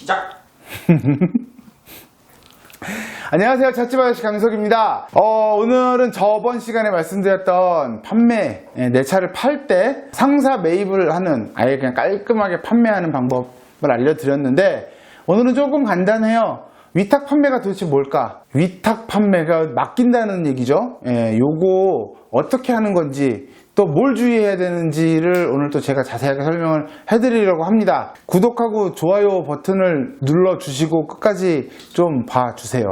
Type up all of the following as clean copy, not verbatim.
시작! 안녕하세요. 찻집 아저씨 강석입니다. 오늘은 저번 시간에 말씀드렸던 판매, 내 차를 팔 때 상사 매입을 하는, 아예 그냥 깔끔하게 판매하는 방법을 알려드렸는데, 오늘은 조금 간단해요. 위탁 판매가 도대체 뭘까? 위탁 판매가 맡긴다는 얘기죠. 요거 어떻게 하는 건지, 또 뭘 주의해야 되는지를 오늘 또 제가 자세하게 설명을 해드리려고 합니다. 구독하고 좋아요 버튼을 눌러주시고 끝까지 좀 봐주세요.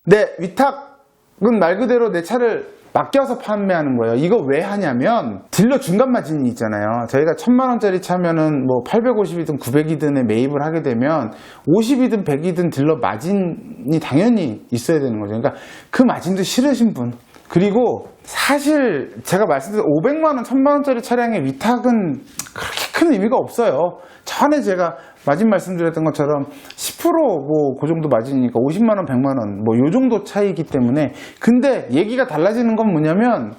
네, 위탁은 말 그대로 내 차를 맡겨서 판매하는 거예요. 이거 왜 하냐면 딜러 중간 마진이 있잖아요. 저희가 1000만원짜리 차면은 뭐 850이든 900이든에 매입을 하게 되면 50이든 100이든 딜러 마진이 당연히 있어야 되는 거죠. 그러니까 그 마진도 싫으신 분, 그리고 사실 제가 말씀드린 500만원, 1000만원짜리 차량의 위탁은 그렇게 큰 의미가 없어요. 전에 제가 마진 말씀드렸던 것처럼 10% 뭐 그 정도 마진이니까 50만원, 100만원 뭐 요 정도 차이기 때문에. 근데 얘기가 달라지는 건 뭐냐면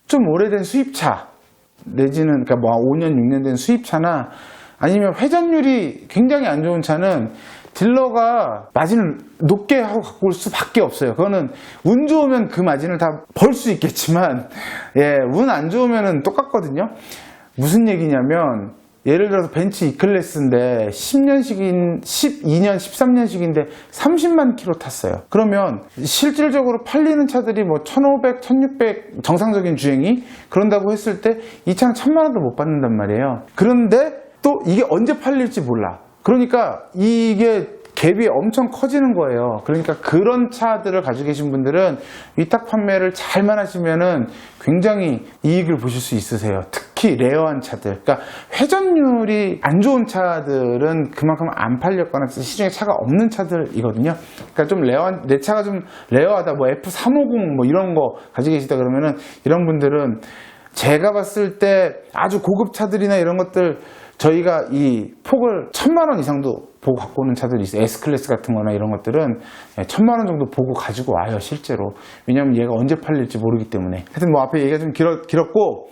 좀 오래된 수입차 내지는 그러니까 뭐 5년, 6년 된 수입차나 아니면 회전율이 굉장히 안 좋은 차는 딜러가 마진을 높게 하고 갖고 올 수밖에 없어요. 그거는 운 좋으면 그 마진을 다 벌 수 있겠지만, 운 안 좋으면 똑같거든요. 무슨 얘기냐면, 예를 들어서 벤츠 E클래스인데 12년, 13년식인데 30만 킬로 탔어요. 그러면 실질적으로 팔리는 차들이 뭐 1500, 1600 정상적인 주행이 그런다고 했을 때 이 차는 1000만 원도 못 받는단 말이에요. 그런데 또 이게 언제 팔릴지 몰라. 그러니까 이게 갭이 엄청 커지는 거예요. 그러니까 그런 차들을 가지고 계신 분들은 위탁 판매를 잘만 하시면은 굉장히 이익을 보실 수 있으세요. 특히 레어한 차들. 그러니까 회전율이 안 좋은 차들은 그만큼 안 팔렸거나 시중에 차가 없는 차들이거든요. 그러니까 좀 레어한, 내 차가 좀 레어하다, 뭐 F350 뭐 이런 거 가지고 계시다 그러면은 이런 분들은 제가 봤을 때 아주 고급 차들이나 이런 것들 저희가 이 폭을 1000만원 이상도 보고 갖고 오는 차들이 있어요. S클래스 같은 거나 이런 것들은 1000만원 정도 보고 가지고 와요, 실제로. 왜냐면 얘가 언제 팔릴지 모르기 때문에. 하여튼 뭐 앞에 얘기가 좀 길었고,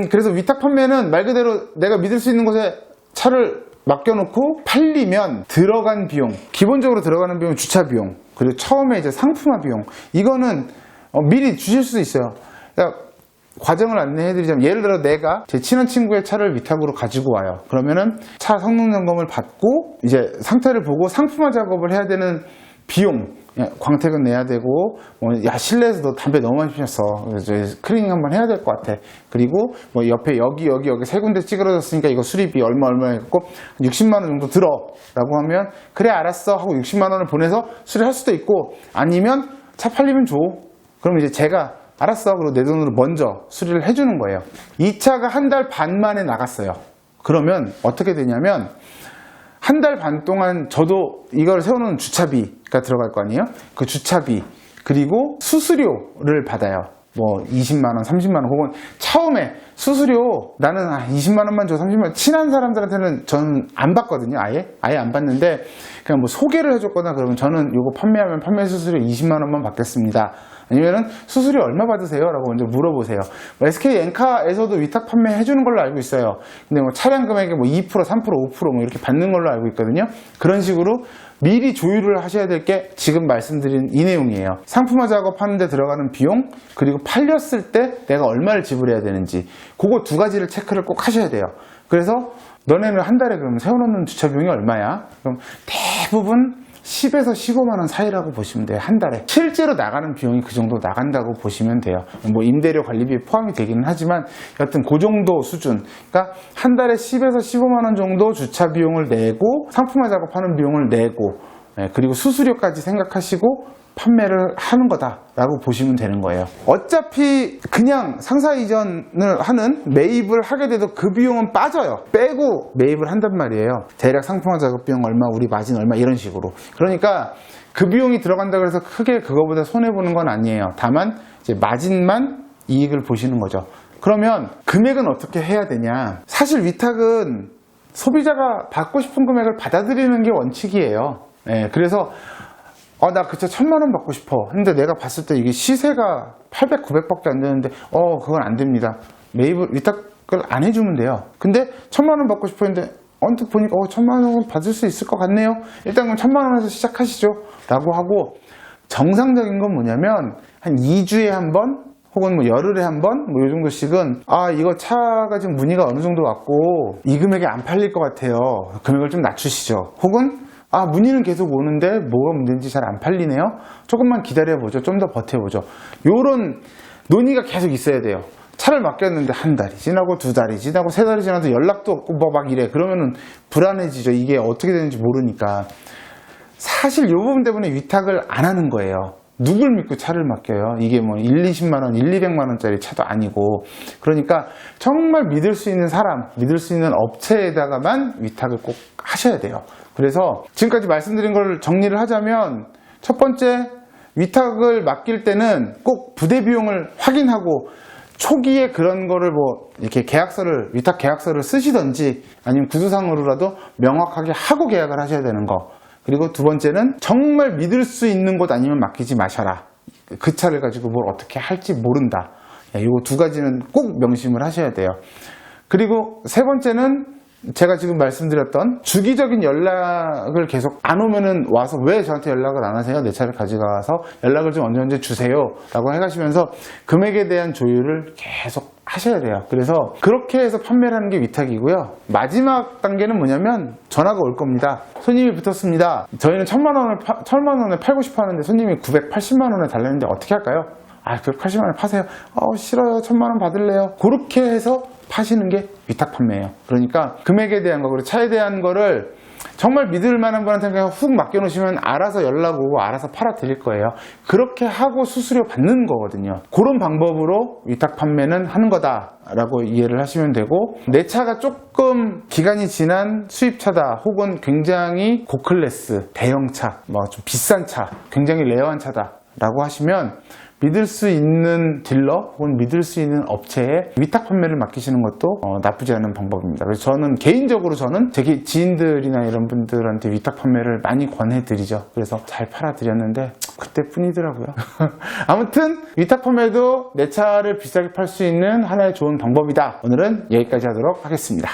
그래서 위탁 판매는 말 그대로 내가 믿을 수 있는 곳에 차를 맡겨놓고 팔리면 들어간 비용, 기본적으로 들어가는 비용은 주차 비용, 그리고 처음에 이제 상품화 비용, 이거는 미리 주실 수 있어요. 그러니까 과정을 안내해드리자면, 예를 들어 내가 제 친한 친구의 차를 위탁으로 가지고 와요. 그러면은 차 성능 점검을 받고 이제 상태를 보고 상품화 작업을 해야 되는 비용, 광택은 내야 되고, 야 실내에서 너 담배 너무 많이 피웠어, 클리닝 한번 해야 될 것 같아. 그리고 뭐 옆에 여기 세 군데 찌그러졌으니까 이거 수리비 얼마 해갖고 60만 원 정도 들어 라고 하면, 그래 알았어 하고 60만 원을 보내서 수리할 수도 있고, 아니면 차 팔리면 줘. 그럼 이제 제가 알았어. 그리고 내 돈으로 먼저 수리를 해주는 거예요. 이 차가 한 달 반 만에 나갔어요. 그러면 어떻게 되냐면, 한 달 반 동안 저도 이걸 세워놓은 주차비가 들어갈 거 아니에요? 그 주차비, 그리고 수수료를 받아요. 뭐 20만원, 30만원, 혹은 처음에 수수료 나는 20만원만 줘, 30만원, 친한 사람들한테는 저는 안 받거든요. 아예 안 받는데, 그냥 뭐 소개를 해줬거나 그러면 저는 이거 판매하면 판매 수수료 20만원만 받겠습니다. 아니면은 수수료 얼마 받으세요? 라고 먼저 물어보세요. 뭐 SK 엔카에서도 위탁 판매 해주는 걸로 알고 있어요. 근데 뭐 차량 금액의 뭐 2%, 3%, 5% 뭐 이렇게 받는 걸로 알고 있거든요. 그런 식으로 미리 조율을 하셔야 될 게 지금 말씀드린 이 내용이에요. 상품화 작업하는 데 들어가는 비용, 그리고 팔렸을 때 내가 얼마를 지불해야 되는지, 그거 두 가지를 체크를 꼭 하셔야 돼요. 그래서 너네는 한 달에 그럼 세워놓는 주차 비용이 얼마야? 그럼 대부분 10에서 15만원 사이라고 보시면 돼요. 한 달에. 실제로 나가는 비용이 그 정도 나간다고 보시면 돼요. 뭐 임대료 관리비에 포함이 되기는 하지만 여튼 그 정도 수준. 그러니까 한 달에 10에서 15만원 정도 주차 비용을 내고, 상품화 작업하는 비용을 내고, 그리고 수수료까지 생각하시고 판매를 하는 거다라고 보시면 되는 거예요. 어차피 그냥 상사 이전을 하는, 매입을 하게 돼도 그 비용은 빠져요. 빼고 매입을 한단 말이에요. 대략 상품화 작업 비용 얼마, 우리 마진 얼마, 이런 식으로. 그러니까 그 비용이 들어간다고 해서 크게 그거보다 손해보는 건 아니에요. 다만 이제 마진만 이익을 보시는 거죠. 그러면 금액은 어떻게 해야 되냐? 사실 위탁은 소비자가 받고 싶은 금액을 받아들이는 게 원칙이에요. 그래서 나 그 차 1000만원 받고 싶어 근데 내가 봤을 때 이게 시세가 800, 900밖에 안 되는데 그건 안 됩니다. 매입을, 위탁을 안 해주면 돼요. 근데 1000만원 받고 싶어 했는데 언뜻 보니까 1,000만 원 받을 수 있을 것 같네요. 일단 그럼 1,000만 원에서 시작하시죠 라고 하고, 정상적인 건 뭐냐면 한 2주에 한 번 혹은 뭐 열흘에 한 번 뭐 요 정도씩은 이거 차가 지금 문의가 어느 정도 왔고 이 금액에 안 팔릴 것 같아요. 금액을 좀 낮추시죠. 혹은 문의는 계속 오는데 뭐가 문제인지 잘 안 팔리네요. 조금만 기다려보죠. 좀 더 버텨보죠. 요런 논의가 계속 있어야 돼요. 차를 맡겼는데 한 달이 지나고 2달이 지나고 3달이 지나도 연락도 없고 뭐 막 이래. 그러면은 불안해지죠. 이게 어떻게 되는지 모르니까. 사실 요 부분 때문에 위탁을 안 하는 거예요. 누굴 믿고 차를 맡겨요? 이게 뭐 20만 원, 200만 원짜리 차도 아니고. 그러니까 정말 믿을 수 있는 사람, 믿을 수 있는 업체에다가만 위탁을 꼭 하셔야 돼요. 그래서 지금까지 말씀드린 걸 정리를 하자면, 첫 번째, 위탁을 맡길 때는 꼭 부대 비용을 확인하고 초기에 그런 거를 뭐 이렇게 위탁 계약서를 쓰시던지 아니면 구두상으로라도 명확하게 하고 계약을 하셔야 되는 거. 그리고 두 번째는 정말 믿을 수 있는 곳 아니면 맡기지 마셔라. 그 차를 가지고 뭘 어떻게 할지 모른다. 이 두 가지는 꼭 명심을 하셔야 돼요. 그리고 세 번째는 제가 지금 말씀드렸던 주기적인 연락을 계속 안 오면은 와서 왜 저한테 연락을 안 하세요? 내 차를 가져가서 연락을 좀 언제 주세요 라고 해가시면서 금액에 대한 조율을 계속 하셔야 돼요. 그래서 그렇게 해서 판매를 하는 게 위탁이고요. 마지막 단계는 뭐냐면 전화가 올 겁니다. 손님이 붙었습니다. 저희는 1,000만 원에 팔고 싶어 하는데 손님이 980만 원에 달라는데 어떻게 할까요? 980만 원에 파세요. 싫어요. 1,000만 원 받을래요. 그렇게 해서 파시는 게 위탁 판매예요. 그러니까 금액에 대한 거, 그리고 차에 대한 거를 정말 믿을 만한 분한테 그냥 훅 맡겨놓으시면 알아서 연락 오고 알아서 팔아 드릴 거예요. 그렇게 하고 수수료 받는 거거든요. 그런 방법으로 위탁 판매는 하는 거다라고 이해를 하시면 되고, 내 차가 조금 기간이 지난 수입차다 혹은 굉장히 고클래스, 대형차, 뭐 좀 비싼 차, 굉장히 레어한 차다라고 하시면 믿을 수 있는 딜러 혹은 믿을 수 있는 업체에 위탁 판매를 맡기시는 것도 나쁘지 않은 방법입니다. 그래서 개인적으로 저는 제 지인들이나 이런 분들한테 위탁 판매를 많이 권해드리죠. 그래서 잘 팔아드렸는데 그때뿐이더라고요. 아무튼 위탁 판매도 내 차를 비싸게 팔 수 있는 하나의 좋은 방법이다. 오늘은 여기까지 하도록 하겠습니다.